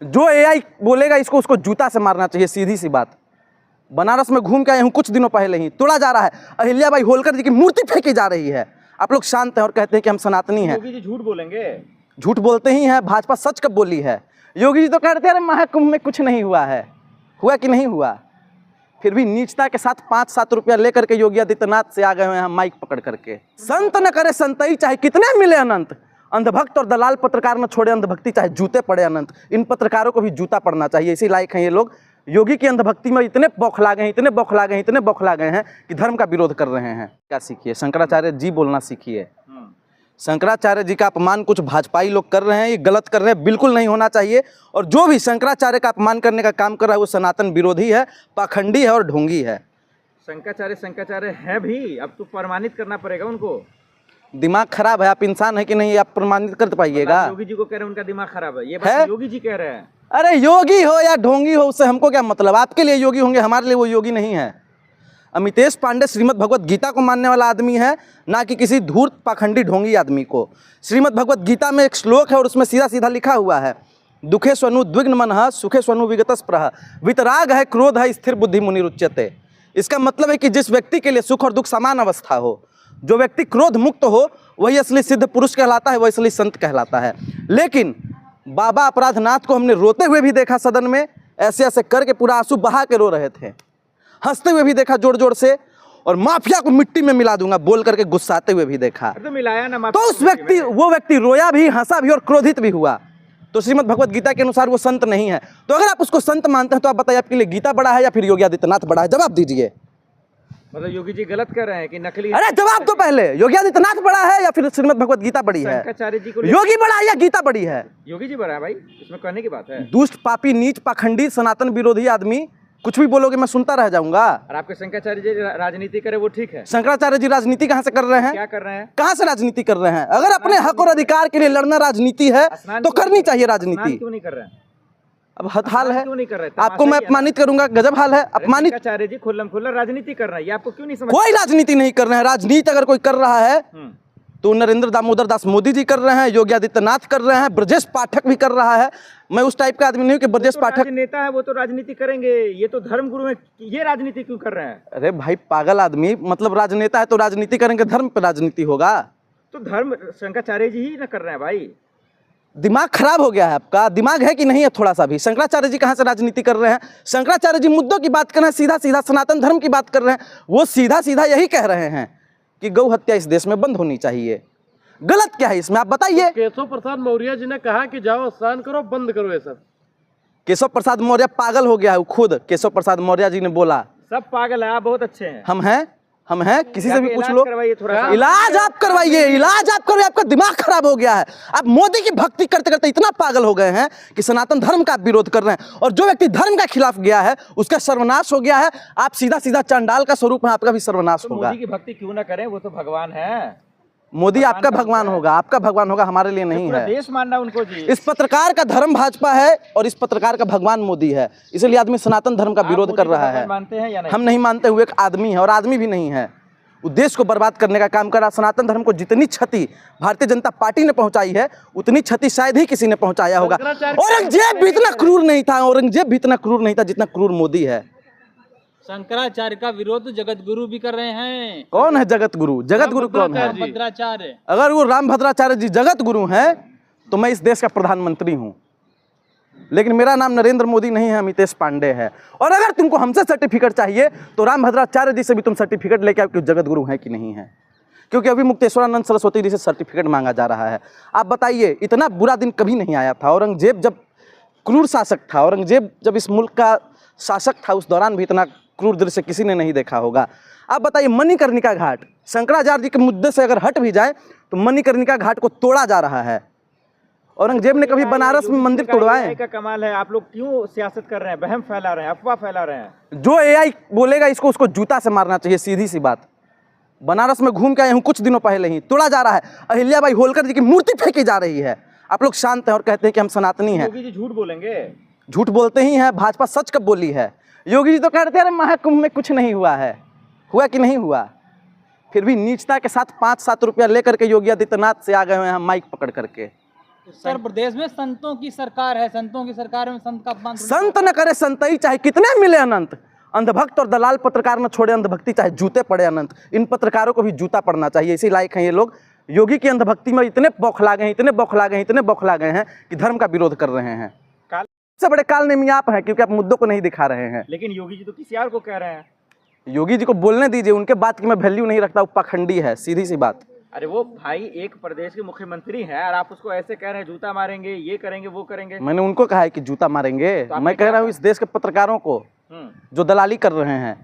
जो एआई बोलेगा इसको उसको जूता से मारना चाहिए, सीधी सी बात। बनारस में घूम के आए हूँ कुछ दिनों पहले ही, तोड़ा जा रहा है, अहिल्याबाई होलकर जी की मूर्ति फेंकी जा रही है। आप लोग शांत हैं और कहते हैं कि हम सनातनी हैं। योगी जी झूठ बोलेंगे? झूठ बोलते ही हैं, भाजपा सच कब बोली है? योगी जी तो कहते हैं अरे महाकुंभ में कुछ नहीं हुआ है, हुआ कि नहीं हुआ? फिर भी नीचता के साथ 5-7 रुपया लेकर के योगी आदित्यनाथ से आ गए हैं माइक पकड़ करके। संत न करे संतई चाहे कितने मिले अनंत, अंधभक्त और दलाल पत्रकार न छोड़े अंधभक्ति चाहे जूते पड़े अनंत। इन पत्रकारों को भी जूता पड़ना चाहिए, इसी लायक हैं ये लोग। योगी की अंधभक्ति में इतने बौखला गए, इतने बौखला गए, इतने बौखला गए हैं कि धर्म का विरोध कर रहे हैं। क्या सीखिए? शंकराचार्य जी बोलना सीखिए। शंकराचार्य जी का अपमान कुछ भाजपाई लोग कर रहे हैं, ये गलत कर रहे हैं, बिल्कुल नहीं होना चाहिए। और जो भी शंकराचार्य का अपमान करने का काम कर रहा है वो सनातन विरोधी है, पाखंडी है और ढोंगी है। शंकराचार्य है भी, अब तो प्रमाणित करना पड़ेगा उनको। दिमाग खराब है? आप इंसान है कि नहीं, आप प्रमाणित कर पाइएगा? योगी जी को कह रहे हैं उनका दिमाग खराब है, ये बात योगी जी कह रहे हैं। अरे योगी हो या ढोंगी हो उससे हमको क्या मतलब? आपके लिए योगी होंगे, हमारे लिए वो योगी नहीं है। अमितेश पांडे श्रीमद् भगवत गीता को मानने वाला आदमी है, ना कि किसी धूर्त पाखंडी ढोंगी आदमी को। श्रीमद् भगवत गीता में एक श्लोक है और उसमें सीधा सीधा लिखा हुआ है, दुखे स्वनु द्विग्न मनः सुखे स्वनु विगतस्पृहः वितराग है क्रोध है स्थिर बुद्धि मुनिरुच्यते। इसका मतलब है कि जिस व्यक्ति के लिए सुख और दुख समान अवस्था हो, जो व्यक्ति क्रोध मुक्त हो, वही असली सिद्ध पुरुष कहलाता है, वही असली संत कहलाता है। लेकिन बाबा अपराधनाथ को हमने रोते हुए भी देखा सदन में, ऐसे ऐसे करके पूरा आंसू बहा के रो रहे थे, हंसते हुए भी देखा जोर जोर से, और माफिया को मिट्टी में मिला दूंगा बोल करके गुस्साते हुए भी देखा। तो मिलाया ना, तो उस व्यक्ति, वो व्यक्ति रोया भी, हंसा भी और क्रोधित भी हुआ। तो श्रीमद् भगवत गीता के अनुसार वो संत नहीं है। तो अगर आप उसको संत मानते हैं तो आप बताइए आपके लिए गीता बड़ा है या फिर योगी आदित्यनाथ बड़ा है? जवाब दीजिए। मतलब योगी जी गलत कर रहे हैं कि नकली? अरे जवाब तो पहले, योगी आदित्यनाथ बड़ा है या फिर श्रीमद् भगवत गीता बड़ी है? शंकराचार्य जी को योगी बड़ा है या गीता बड़ी है? योगी जी बड़ा है भाई, इसमें कहने की बात है। दुष्ट पापी नीच पाखंडी सनातन विरोधी आदमी, कुछ भी बोलोगे मैं सुनता रह जाऊंगा। और आपके शंकराचार्य जी राजनीति करे वो ठीक है? शंकराचार्य जी राजनीति कहाँ से कर रहे हैं? क्या कर रहे हैं? कहाँ से राजनीति कर रहे हैं? अगर अपने हक और अधिकार के लिए लड़ना राजनीति है तो करनी चाहिए राजनीति। क्यों नहीं कर रहे हैं? अब हाल है, क्यों नहीं कर रहे? आपको मैं अपमानित करूंगा, गजब हाल है। अपमानित शंकराचार्य जी खुल्लम खुल्ला राजनीति कर रहे हैं, ये आपको क्यों नहीं समझ? कोई राजनीति नहीं कर रहे हैं। राजनीति अगर कोई कर रहा है तो नरेंद्र दामोदर दास मोदी जी कर रहे हैं, योगी आदित्यनाथ कर रहे हैं, ब्रजेश पाठक भी कर रहा है। मैं उस टाइप का आदमी नहीं हूं कि ब्रजेश पाठक नेता है, वो तो राजनीति करेंगे, ये तो धर्म गुरु है, ये राजनीति क्यों कर रहे हैं? अरे भाई पागल आदमी, मतलब राजनेता है तो राजनीति करेंगे, धर्म पे राजनीति होगा? तो धर्म शंकराचार्य जी ही ना कर रहे हैं भाई। दिमाग खराब हो गया है आपका? दिमाग है कि नहीं है थोड़ा सा भी? शंकराचार्य जी कहाँ से राजनीति कर रहे हैं? शंकराचार्य जी मुद्दों की बात कर रहे हैं, सीधा सीधा सनातन धर्म की बात कर रहे हैं। वो सीधा सीधा यही कह रहे हैं कि गौ हत्या इस देश में बंद होनी चाहिए। गलत क्या है इसमें, आप बताइए। तो केशव प्रसाद मौर्य जी ने कहा कि जाओ स्नान करो, बंद करो ये सब। केशव प्रसाद मौर्य पागल हो गया है, खुद केशव प्रसाद मौर्य जी ने बोला। सब पागल है, आप बहुत अच्छे हैं। हम हैं, किसी से भी पूछ लो। थोड़ा इलाज आप करवाइए, इलाज आप करवाइए, आपका दिमाग खराब हो गया है। आप मोदी की भक्ति करते करते इतना पागल हो गए हैं कि सनातन धर्म का आप विरोध कर रहे हैं, और जो व्यक्ति धर्म का खिलाफ गया है उसका सर्वनाश हो गया है। आप सीधा सीधा चांडाल का स्वरूप है, आपका भी सर्वनाश होगा। मोदी की भक्ति क्यों ना करें, वो तो भगवान है। मोदी आपका भगवान होगा, आपका भगवान होगा, हमारे लिए नहीं है। देश मानना उनको जी। इस पत्रकार का धर्म भाजपा है और इस पत्रकार का भगवान मोदी है, इसलिए आदमी सनातन धर्म का विरोध कर रहा है। मानते हैं या नहीं? हम नहीं मानते हुए एक आदमी है, और आदमी भी नहीं है। देश को बर्बाद करने का काम कर रहा। सनातन धर्म को जितनी क्षति भारतीय जनता पार्टी ने पहुंचाई है उतनी क्षति शायद ही किसी ने पहुंचाया होगा। औरंगजेब भी इतना क्रूर नहीं था, औरंगजेब भी इतना क्रूर नहीं था जितना क्रूर मोदी है। शंकराचार्य का विरोध जगत गुरु भी कर रहे हैं। कौन है जगत गुरु? जगत गुरु कौन है? भद्राचार्य। अगर वो रामभद्राचार्य जी जगत गुरु हैं तो मैं इस देश का प्रधानमंत्री हूं, लेकिन मेरा नाम नरेंद्र मोदी नहीं है, अमितेश पांडे है। और अगर तुमको हमसे सर्टिफिकेट चाहिए तो रामभद्राचार्य जी से भी तुम सर्टिफिकेट लेके आओ कि जगत गुरु है कि नहीं है, क्योंकि अभी मुक्तेश्वरानंद सरस्वती जी से सर्टिफिकेट मांगा जा रहा है। आप बताइए, इतना बुरा दिन कभी नहीं आया था। औरंगजेब जब क्रूर शासक था, औरंगजेब जब इस मुल्क का शासक था, उस दौरान भी इतना क्रूर दृश्य किसी ने नहीं देखा होगा। आप बताइए, मणिकर्णिका घाट, शंकराचार्य जी के मुद्दे से अगर हट भी जाए तो मणिकर्णिका घाट को तोड़ा जा रहा है। औरंगजेब ने कभी बनारस में मंदिर तोड़वाए? का कमाल है, आप लोग क्यों सियासत कर रहे हैं, वहम फैला रहे हैं, अफवाह फैला रहे हैं। जो एआई बोलेगा इसको उसको जूता से मारना चाहिए, सीधी सी बात। बनारस में घूम के आए हूँ कुछ दिनों पहले ही, तोड़ा जा रहा है, अहिल्याबाई होलकर जी की मूर्ति फेंकी जा रही है। आप लोग शांत हैं और कहते हैं कि हम सनातनी हैं। योगी जी झूठ बोलेंगे? झूठ बोलते ही हैं, भाजपा सच कब बोली है? योगी जी तो कहते हैं अरे महाकुंभ में कुछ नहीं हुआ है, हुआ कि नहीं हुआ? फिर भी नीचता के साथ 5-7 रुपया लेकर के योगी आदित्यनाथ से आ गए हैं माइक पकड़ करके। उत्तर प्रदेश में संतों की सरकार है, संतों की सरकार में संत का अपमान थोड़ी- संत न करे संतई, चाहे कितने मिले अनंत। अंधभक्त और दलाल पत्रकार न छोड़े अंधभक्ति, चाहे जूते पड़े अनंत। इन पत्रकारों को भी जूता पड़ना चाहिए, इसी लायक हैं ये लोग। योगी की अंधभक्ति में इतने बौखला गए हैं, इतने बौखला गए हैं, इतने बौखला गए हैं कि धर्म का विरोध कर रहे हैं। सबसे बड़े काल नेमी आप हैं, क्योंकि आप मुद्दों को नहीं दिखा रहे हैं। लेकिन योगी जी तो किसी और को कह रहे हैं। योगी जी को बोलने दीजिए, उनके बात की मैं वैल्यू नहीं रखता, वो पाखंडी है, सीधी सी बात। अरे वो भाई एक प्रदेश के मुख्यमंत्री हैं और आप उसको ऐसे कह रहे हैं जूता मारेंगे, ये करेंगे, वो करेंगे। मैंने उनको कहा है कि जूता मारेंगे। मैं कह रहा हूँ इस देश के पत्रकारों को जो दलाली कर रहे हैं,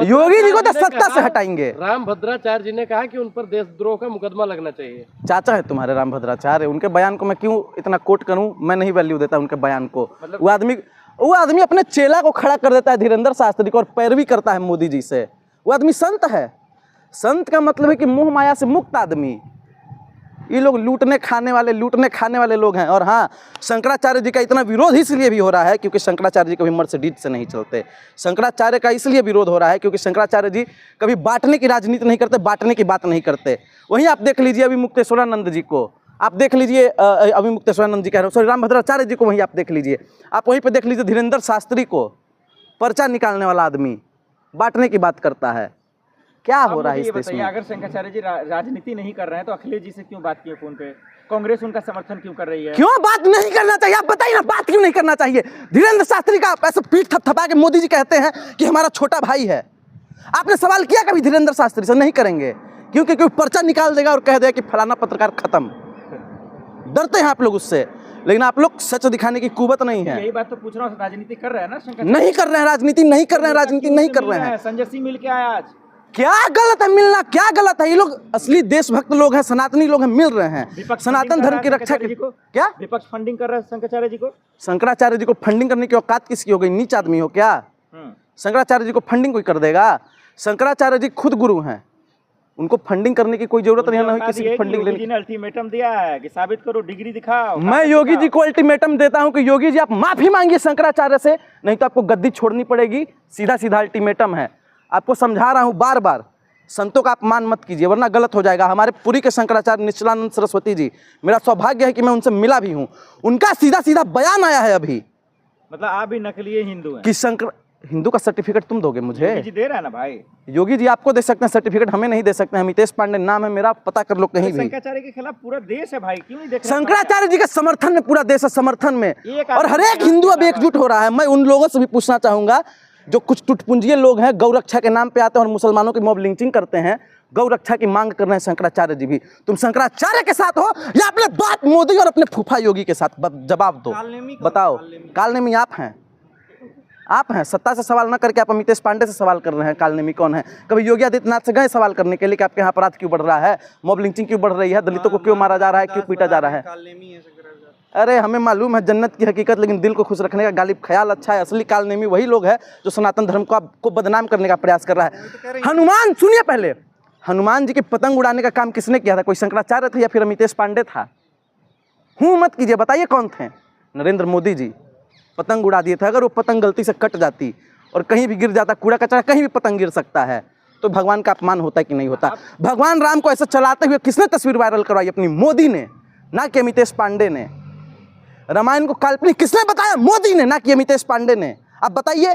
योगी जी को तो सत्ता से हटाएंगे। राम भद्राचार्य जी ने कहा कि उन पर देशद्रोह का मुकदमा लगना चाहिए। चाचा है तुम्हारे राम भद्राचार्य, उनके बयान को मैं क्यों इतना कोट करूं? मैं नहीं वैल्यू देता उनके बयान को। वो आदमी अपने चेला को खड़ा कर देता है धीरेन्द्र शास्त्री को, और पैरवी करता है मोदी जी से। वो आदमी संत है। संत का मतलब है कि मोह माया से मुक्त आदमी। ये लोग लूटने खाने वाले लोग हैं। और हाँ, शंकराचार्य जी का इतना विरोध इसलिए भी हो रहा है क्योंकि शंकराचार्य जी कभी मर्सिडीज से नहीं चलते। शंकराचार्य का इसलिए विरोध हो रहा है क्योंकि शंकराचार्य जी कभी बांटने की राजनीति नहीं करते, बांटने की बात नहीं करते। वहीं आप देख लीजिए अभी मुक्तेश्वरानंद जी को, आप देख लीजिए, अभी मुक्तेश्वरानंद जी कह रहे हो, सॉरी, राम भद्राचार्य जी को वहीं आप देख लीजिए। आप वहीं पर देख लीजिए धीरेन्द्र शास्त्री को, पर्चा निकालने वाला आदमी बांटने की बात करता है। क्या हो रहा है इस देश में? अगर शंकराचार्य जी राजनीति नहीं कर रहे हैं तो अखिलेश जी से क्यों बात की फोन पे? कांग्रेस उनका समर्थन क्यों कर रही है? क्यों बात नहीं करना चाहिए? आप बताइए ना, बात क्यों नहीं करना चाहिए? धीरेन्द्र शास्त्री का ऐसे पीठ थपथपा के मोदी जी कहते हैं कि हमारा छोटा भाई है। आपने सवाल किया कभी धीरेन्द्र शास्त्री से? नहीं करेंगे, क्योंकि कोई पर्चा निकाल देगा और कह देगा कि फलाना पत्रकार खत्म। डरते हैं आप लोग उससे, लेकिन आप लोग सच दिखाने की कुवत नहीं है। यही बात तो पूछ रहा हूँ, राजनीति कर रहे हैं ना शंकराचार्य? नहीं कर रहे हैं राजनीति, नहीं कर रहे हैं राजनीति, नहीं कर रहे हैं। संजय सिंह मिल के आया आज। क्या गलत है मिलना? क्या गलत है? ये लोग असली देशभक्त लोग हैं, सनातनी लोग हैं, मिल रहे हैं सनातन धर्म की रक्षा के। क्या विपक्ष फंडिंग कर रहा है शंकराचार्य जी को? शंकराचार्य जी को फंडिंग करने की औकात किसकी हो गई? नीच आदमी हो क्या? शंकराचार्य जी को फंडिंग कोई कर देगा? शंकराचार्य जी खुद गुरु हैं, उनको फंडिंग करने की कोई जरूरत नहीं है किसी की फंडिंग लेने की। अल्टीमेटम दिया है कि साबित करो, डिग्री दिखाओ। मैं योगी जी को अल्टीमेटम देता हूं कि योगी जी आप माफी मांगिए शंकराचार्य से, नहीं तो आपको गद्दी छोड़नी पड़ेगी। सीधा सीधा अल्टीमेटम है, आपको समझा रहा हूं बार बार। संतों का अपमान मत कीजिए वरना गलत हो जाएगा। हमारे पुरी के शंकराचार्य निश्चलानंद सरस्वती जी, मेरा सौभाग्य है कि मैं उनसे मिला भी हूं। उनका सीधा सीधा बयान आया है अभी, मतलब आप भी नकली हिंदू हैं कि हिंदू का सर्टिफिकेट तुम दोगे मुझे? योगी जी दे रहा है ना भाई। योगी जी आपको दे सकते हैं सर्टिफिकेट, हमें नहीं दे सकते हैं। हितेश पांडे नाम है मेरा, पता कर लो कहीं भी। शंकराचार्य के खिलाफ पूरा देश है भाई, क्यों नहीं देख रहे? शंकराचार्य जी के समर्थन में पूरा देश है, समर्थन में। और हर एक हिंदू अब एकजुट हो रहा है। मैं उन लोगों से भी पूछना चाहूंगा जो कुछ टुटपुंजिये लोग हैं, गौ रक्षा के नाम पे आते हैं और मुसलमानों की मॉब लिंचिंग करते हैं, गौ रक्षा की मांग कर रहे हैं शंकराचार्य जी भी। तुम शंकराचार्य के साथ हो या अपने बाप मोदी और अपने फूफा योगी के साथ? जवाब दो, बताओ। कालनेमी आप हैं, आप हैं। सत्ता से सवाल ना करके आप अमितेश पांडे से सवाल कर रहे हैं कालनेमी कौन है? कभी योगी आदित्यनाथ से गए सवाल करने के लिए कि आपके यहाँ अपराध क्यों बढ़ रहा है, मॉब लिंचिंग क्यों बढ़ रही है, दलितों को क्यों मारा जा रहा है, क्यों पीटा जा रहा है? अरे हमें मालूम है जन्नत की हकीकत, लेकिन दिल को खुश रखने का गालिब ख्याल अच्छा है। असली कालनेमी वही लोग है जो सनातन धर्म को बदनाम करने का प्रयास कर रहा है। हनुमान, सुनिए पहले, हनुमान जी की पतंग उड़ाने का काम किसने किया था? कोई शंकराचार्य थे या फिर अमितेश पांडे था? हूँ मत कीजिए, बताइए कौन थे? नरेंद्र मोदी जी पतंग उड़ा दिए थे। अगर वो पतंग गलती से कट जाती और कहीं भी गिर जाता, कूड़ा कचरा कहीं भी पतंग गिर सकता है, तो भगवान का अपमान होता है कि नहीं होता? भगवान राम को ऐसा चलाते हुए किसने तस्वीर वायरल करवाई? अपनी मोदी ने, ना कि अमितेश पांडे ने। रामायण को काल्पनिक किसने बताया? मोदी ने, ना कि अमितेश पांडे ने। आप बताइए,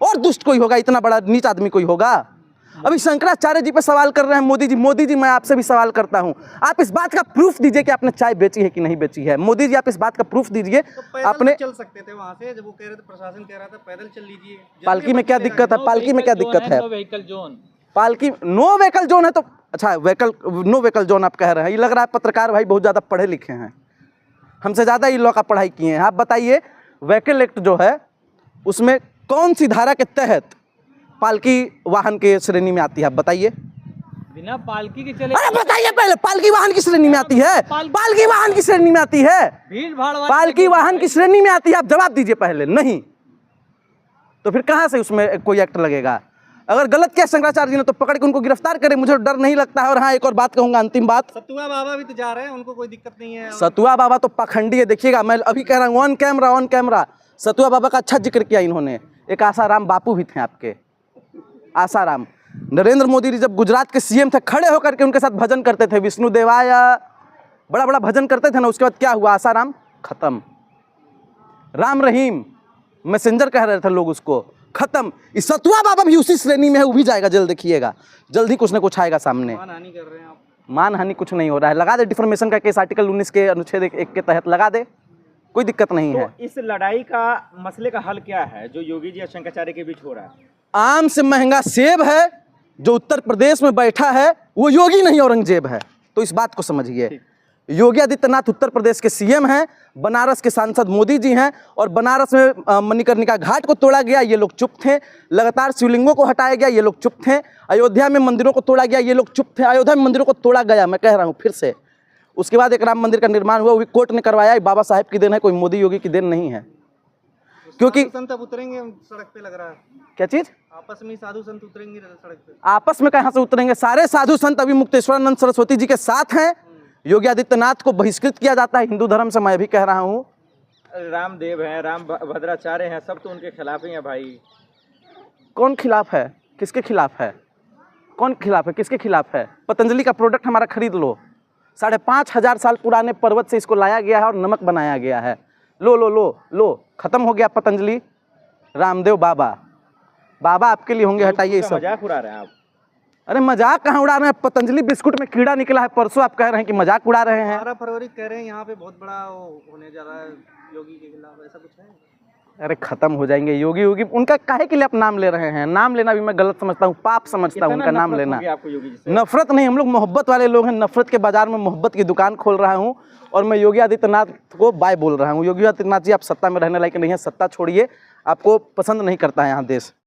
और दुष्ट कोई होगा? इतना बड़ा नीच आदमी कोई होगा? अभी शंकराचार्य जी पे सवाल कर रहे हैं मोदी जी। मोदी जी, मैं आपसे भी सवाल करता हूं, आप इस बात का प्रूफ दीजिए कि आपने चाय बेची है कि नहीं बेची है। मोदी जी, आप इस बात का प्रूफ दीजिए। तो आपने चल सकते थे वहां से, जब वो कह रहे थे, प्रशासन कह रहा था पैदल चल लीजिए। पालकी में क्या दिक्कत है? पालकी में क्या दिक्कत है? नो व्हीकल जोन, पालकी नो व्हीकल जोन है तो अच्छा, नो व्हीकल जोन आप कह रहे हैं। ये लग रहा है पत्रकार भाई बहुत ज़्यादा पढ़े लिखे हैं, हमसे ज़्यादा ये लॉ का पढ़ाई किए हैं। आप बताइए, व्हीकल एक्ट जो है उसमें कौन सी धारा के तहत पालकी वाहन के श्रेणी में आती है? आप बताइए। बिना पालकी के चले। अरे बताइए पहले, पालकी वाहन की श्रेणी में आती है? पालकी वाहन की श्रेणी में आती है? भीड़ भाड़ वाली पालकी वाहन की श्रेणी में आती है? आप जवाब दीजिए पहले। नहीं तो फिर कहां से उसमें कोई एक्ट लगेगा? अगर गलत किया शंकराचार्य जी ने तो पकड़ के उनको गिरफ्तार करें, मुझे डर नहीं लगता है। और हाँ, एक और बात कहूंगा, अंतिम बात, सतुआ बाबा भी तो जा रहे हैं, उनको कोई दिक्कत नहीं है। सतुआ बाबा तो पाखंडी है। देखिएगा, मैं अभी कह रहा हूँ ऑन कैमरा, सतुआ बाबा का अच्छा जिक्र किया इन्होंने। एक आसाराम बापू भी थे आपके, आसाराम। नरेंद्र मोदी जी जब गुजरात के सीएम थे, खड़े होकर के उनके साथ भजन करते थे, विष्णु देवाय बड़ा बड़ा भजन करते थे ना, उसके बाद क्या हुआ, आसाराम खत्म। राम रहीम मैसेंजर कह रहे थे लोग उसको, खत्म। इस सतुआ बाबा भी उसी श्रेणी में है, वो भी जाएगा, जल्द देखिएगा, जल्द ही कुछ ना कुछ आएगा सामने। मानहानि कर रहे हैं आप। मानहानि कुछ नहीं हो रहा है, लगा दे डिफॉर्मेशन का केस आर्टिकल 19 के अनुच्छेद 1 के तहत लगा दे, कोई दिक्कत नहीं तो है। इस लड़ाई का मसले का हल क्या है जो योगी जी और शंकराचार्य के बीच हो रहा है? आम से महंगा सेब है जो उत्तर प्रदेश में बैठा है, वो योगी नहीं औरंगजेब है, तो इस बात को समझिए। योगी आदित्यनाथ उत्तर प्रदेश के सीएम हैं, बनारस के सांसद मोदी जी हैं, और बनारस में मणिकर्णिका घाट को तोड़ा गया, ये लोग चुप थे। लगातार शिवलिंगों को हटाया गया, ये लोग चुप थे। अयोध्या में मंदिरों को तोड़ा गया, ये लोग चुप थे। अयोध्या में मंदिरों को तोड़ा गया, मैं कह रहा हूँ फिर से। उसके बाद एक राम मंदिर का निर्माण हुआ, वो भी कोर्ट ने करवाया, ये बाबा साहेब की देन है, कोई मोदी योगी की देन नहीं है। क्योंकि साधु संत अब उतरेंगे सड़क पे, लग रहा है क्या चीज़, आपस में ही साधु संत उतरेंगे सड़क पे। आपस में कहाँ से उतरेंगे? सारे साधु संत अभी मुक्तेश्वरानंद सरस्वती जी के साथ हैं। योगी आदित्यनाथ को बहिष्कृत किया जाता है हिंदू धर्म से, मैं भी कह रहा हूँ। रामदेव हैं, राम भद्राचार्य हैं, सब तो उनके खिलाफ ही हैं भाई। कौन खिलाफ है? किसके खिलाफ है? कौन खिलाफ है? किसके खिलाफ है? पतंजलि का प्रोडक्ट हमारा खरीद लो, 5,500 साल पुराने पर्वत से इसको लाया गया है और नमक बनाया गया है। लो लो लो लो, खत्म हो गया पतंजलि। रामदेव बाबा, बाबा आपके लिए होंगे, हटाइए उसका सब। मजाक उड़ा रहे हैं आप। अरे मजाक कहाँ उड़ा रहे हैं? पतंजलि बिस्कुट में कीड़ा निकला है, परसों आप कह रहे हैं कि मजाक उड़ा रहे हैं। 12 फरवरी कह रहे हैं यहाँ पे बहुत बड़ा वो होने जा रहा है योगी के खिलाफ, ऐसा कुछ है? अरे खत्म हो जाएंगे योगी योगी, उनका काहे के लिए आप नाम ले रहे हैं? नाम लेना भी मैं गलत समझता हूँ, पाप समझता हूँ उनका नाम लेना। आपको योगी जी से? नफरत नहीं, हम लोग मोहब्बत वाले लोग हैं। नफरत के बाजार में मोहब्बत की दुकान खोल रहा हूँ, और मैं योगी आदित्यनाथ को बाय बोल रहा हूँ। योगी आदित्यनाथ जी, आप सत्ता में रहने लायक नहीं है, सत्ता छोड़िए, आपको पसंद नहीं करता है यहाँ देश।